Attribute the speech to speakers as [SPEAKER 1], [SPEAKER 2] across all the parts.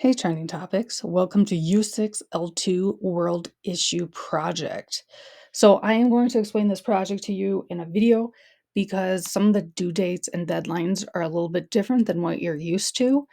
[SPEAKER 1] Hey, trending topics. Welcome to U6-L2 World Issue Project. So I am going to explain this project to you in a video because some of the due dates and deadlines are a little bit different than what you're used to.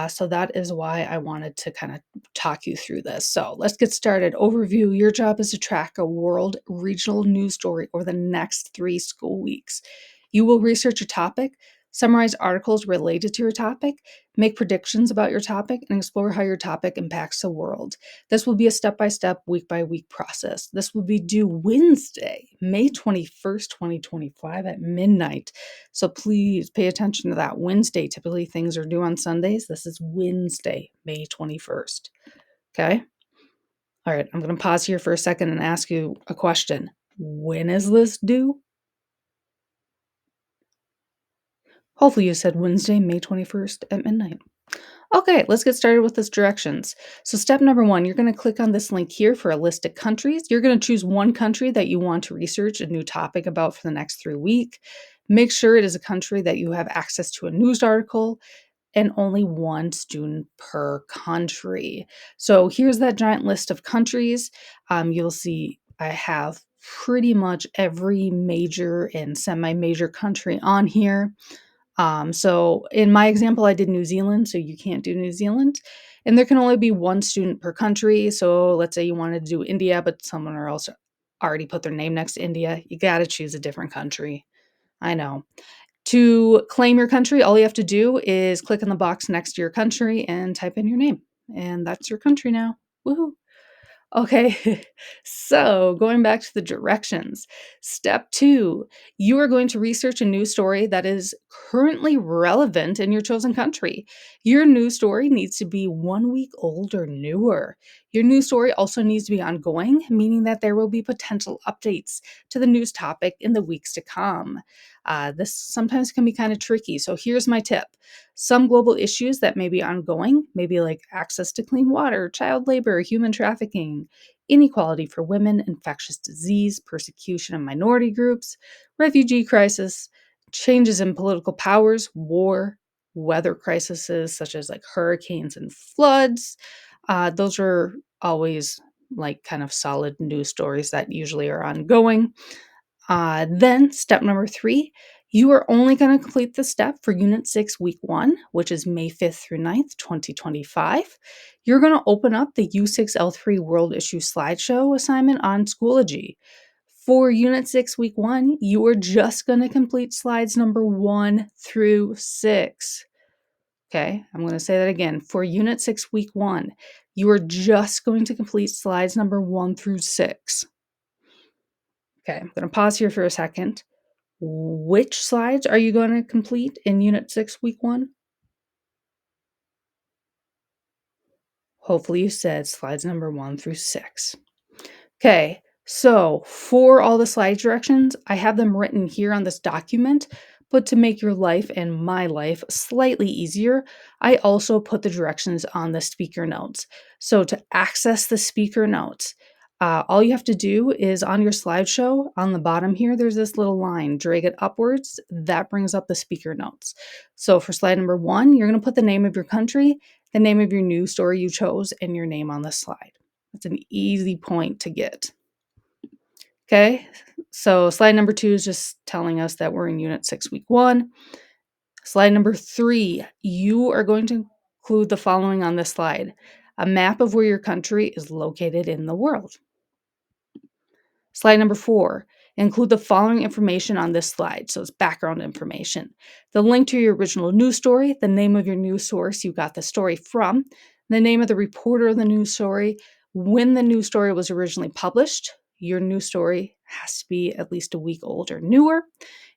[SPEAKER 1] So that is why I wanted to kind of talk you through this. So let's get started. Overview. Your job is to track a world regional news story over the next 3 school weeks. You will research a topic, summarize articles related to your topic, make predictions about your topic, and explore how your topic impacts the world. This will be a step-by-step, week-by-week process. This will be due Wednesday, May 21st, 2025 at midnight. So please pay attention to that. Wednesday, typically things are due on Sundays. This is Wednesday, May 21st. Okay? All right, I'm going to pause here for a second and ask you a question. When is this due? Hopefully you said Wednesday, May 21st at midnight. Okay, let's get started with this directions. So step number 1, you're going to click on this link here for a list of countries. You're going to choose one country that you want to research a new topic about for the next 3 weeks. Make sure it is a country that you have access to a news article and only one student per country. So here's that giant list of countries. You'll see I have pretty much every major and semi-major country on here. So in my example, I did New Zealand, so you can't do New Zealand. And there can only be one student per country. So let's say you wanted to do India, but someone else already put their name next to India. You got to choose a different country. I know. To claim your country, all you have to do is click on the box next to your country and type in your name. And that's your country now. Woohoo! Okay, so going back to the directions. Step 2, you are going to research a news story that is currently relevant in your chosen country. Your news story needs to be 1 week old or newer. Your news story also needs to be ongoing, meaning that there will be potential updates to the news topic in the weeks to come. This sometimes can be kind of tricky, so here's my tip. Some global issues that may be ongoing, maybe like access to clean water, child labor, human trafficking, inequality for women, infectious disease, persecution of minority groups, refugee crisis, changes in political powers, war, weather crises such as like hurricanes and floods. Those are always like kind of solid news stories that usually are ongoing. Then step number 3, you are only going to complete the step for Unit 6, Week 1, which is May 5th through 9th, 2025. You're going to open up the U6-L3 World Issue Slideshow assignment on Schoology. For Unit 6, Week 1, you are just going to complete slides number 1 through 6. Okay, I'm going to say that again. For Unit 6, Week 1, you are just going to complete slides number 1 through 6. Okay, I'm going to pause here for a second. Which slides are you going to complete in Unit 6, Week 1? Hopefully you said slides number 1 through 6. Okay, so for all the slide directions, I have them written here on this document, but to make your life and my life slightly easier, I also put the directions on the speaker notes. So to access the speaker notes, all you have to do is on your slideshow, on the bottom here, there's this little line, drag it upwards, that brings up the speaker notes. So for slide number 1, you're going to put the name of your country, the name of your news story you chose, and your name on the slide. It's an easy point to get. Okay, so slide number 2 is just telling us that we're in Unit 6, Week 1. Slide number 3, you are going to include the following on this slide. A map of where your country is located in the world. Slide number 4, include the following information on this slide. So it's background information. The link to your original news story, the name of your news source you got the story from, the name of the reporter of the news story, when the news story was originally published. Your news story has to be at least a week old or newer,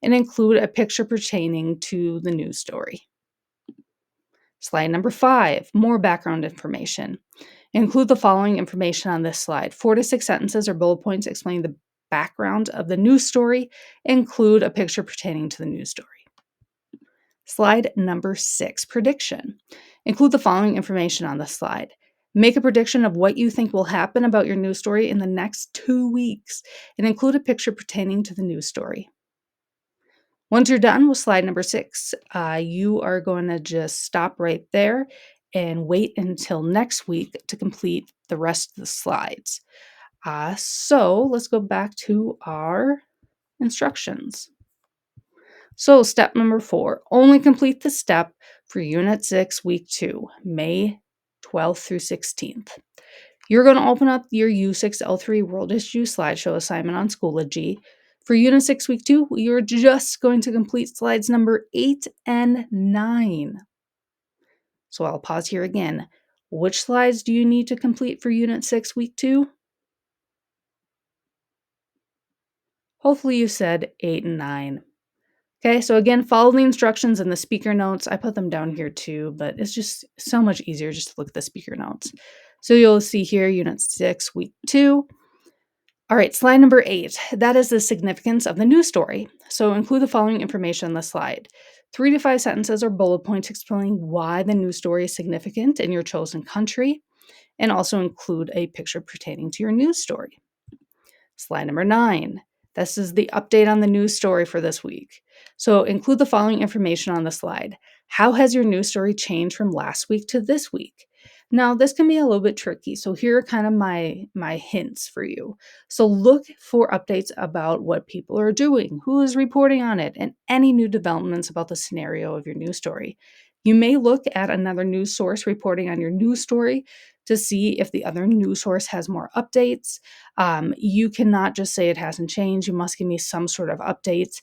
[SPEAKER 1] and include a picture pertaining to the news story. Slide number 5, more background information. Include the following information on this slide. 4 to 6 sentences or bullet points explaining the background of the news story. Include a picture pertaining to the news story. Slide number 6, prediction. Include the following information on this slide. Make a prediction of what you think will happen about your news story in the next 2 weeks, and include a picture pertaining to the news story. Once you're done with slide number 6, you are going to just stop right there and wait until next week to complete the rest of the slides. So let's go back to our instructions. So step number 4, only complete the step for Unit 6, Week 2, May 12th through 16th. You're going to open up your U6-L3 World Issue slideshow assignment on Schoology. For Unit 6, Week 2, you're just going to complete slides number 8 and 9. So I'll pause here again. Which slides do you need to complete for Unit 6, Week 2? Hopefully you said 8 and 9. Okay, so again, follow the instructions in the speaker notes. I put them down here too, but it's just so much easier just to look at the speaker notes. So you'll see here, Unit 6, Week 2. All right, slide number 8. That is the significance of the news story. So include the following information on the slide. 3 to 5 sentences or bullet points explaining why the news story is significant in your chosen country, and also include a picture pertaining to your news story. Slide number 9. This is the update on the news story for this week. So include the following information on the slide. How has your news story changed from last week to this week? Now, this can be a little bit tricky, so here are kind of my hints for you. So look for updates about what people are doing, who is reporting on it, and any new developments about the scenario of your news story. You may look at another news source reporting on your news story to see if the other news source has more updates. You cannot just say it hasn't changed. You must give me some sort of updates.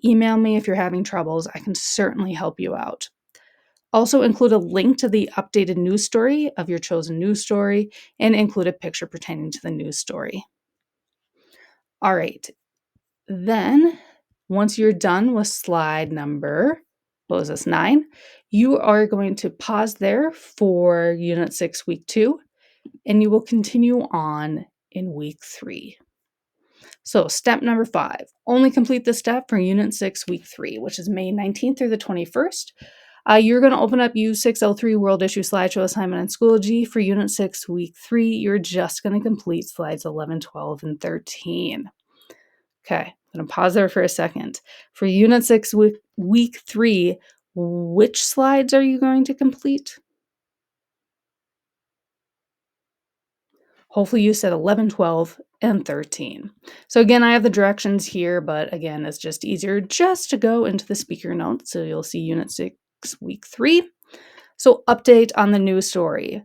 [SPEAKER 1] Email me if you're having troubles. I can certainly help you out. Also include a link to the updated news story of your chosen news story and include a picture pertaining to the news story. All right. Then, once you're done with slide number, what was this, 9, you are going to pause there for Unit 6, Week 2, and you will continue on in Week 3. So step number 5, only complete the step for Unit 6, Week 3, which is May 19th through the 21st. You're going to open up U6-L3 World Issue Slideshow Assignment in Schoology. For Unit 6, Week 3, you're just going to complete slides 11, 12, and 13. Okay, I'm going to pause there for a second. For Unit 6, Week 3, which slides are you going to complete? Hopefully you said 11, 12, and 13. So again, I have the directions here, but again, it's just easier just to go into the speaker notes. So you'll see Unit 6, Week 3. So update on the news story.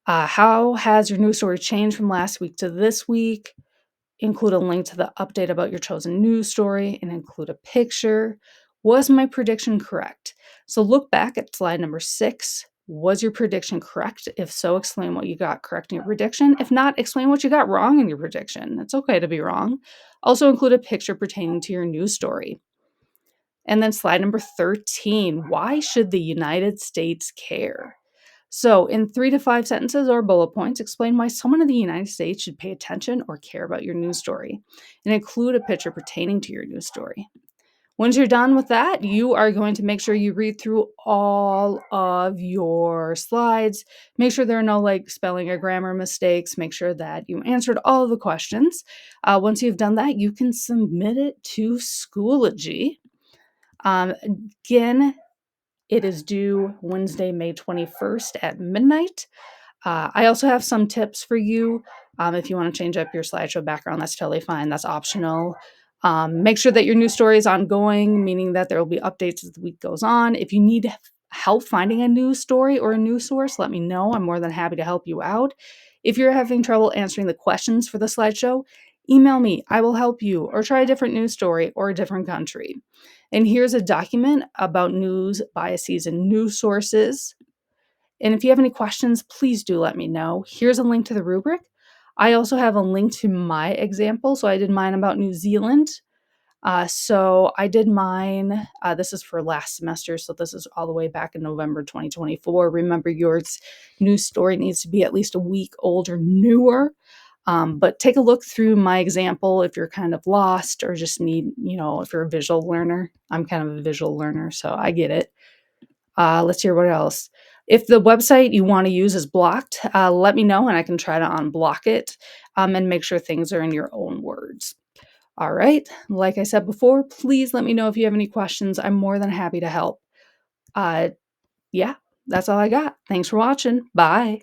[SPEAKER 1] How has your news story changed from last week to this week? Include a link to the update about your chosen news story and include a picture. Was my prediction correct? So look back at slide number 6. Was your prediction correct? If so, explain what you got correct in your prediction. If not, explain what you got wrong in your prediction. It's okay to be wrong. Also include a picture pertaining to your news story. And then slide number 13. Why should the United States care? So, in 3 to 5 sentences or bullet points, explain why someone in the United States should pay attention or care about your news story, and include a picture pertaining to your news story. Once you're done with that, you are going to make sure you read through all of your slides. Make sure there are no spelling or grammar mistakes. Make sure that you answered all of the questions. Once you've done that, you can submit it to Schoology. Again, it is due Wednesday, May 21st at midnight. I also have some tips for you. If you want to change up your slideshow background, that's totally fine. That's optional. Make sure that your news story is ongoing, meaning that there will be updates as the week goes on. If you need help finding a news story or a news source, let me know. I'm more than happy to help you out. If you're having trouble answering the questions for the slideshow, email me. I will help you, or try a different news story or a different country. And here's a document about news biases and news sources. And if you have any questions, please do let me know. Here's a link to the rubric. I also have a link to my example. So I did mine about New Zealand. So I did mine, this is for last semester, so this is all the way back in November 2024. Remember, your news story needs to be at least a week old or newer. But take a look through my example if you're kind of lost or just need, if you're a visual learner. I'm kind of a visual learner, so I get it. Let's hear what else. If the website you want to use is blocked, let me know and I can try to unblock it and make sure things are in your own words. All right. Like I said before, please let me know if you have any questions. I'm more than happy to help. Yeah, That's all I got. Thanks for watching. Bye.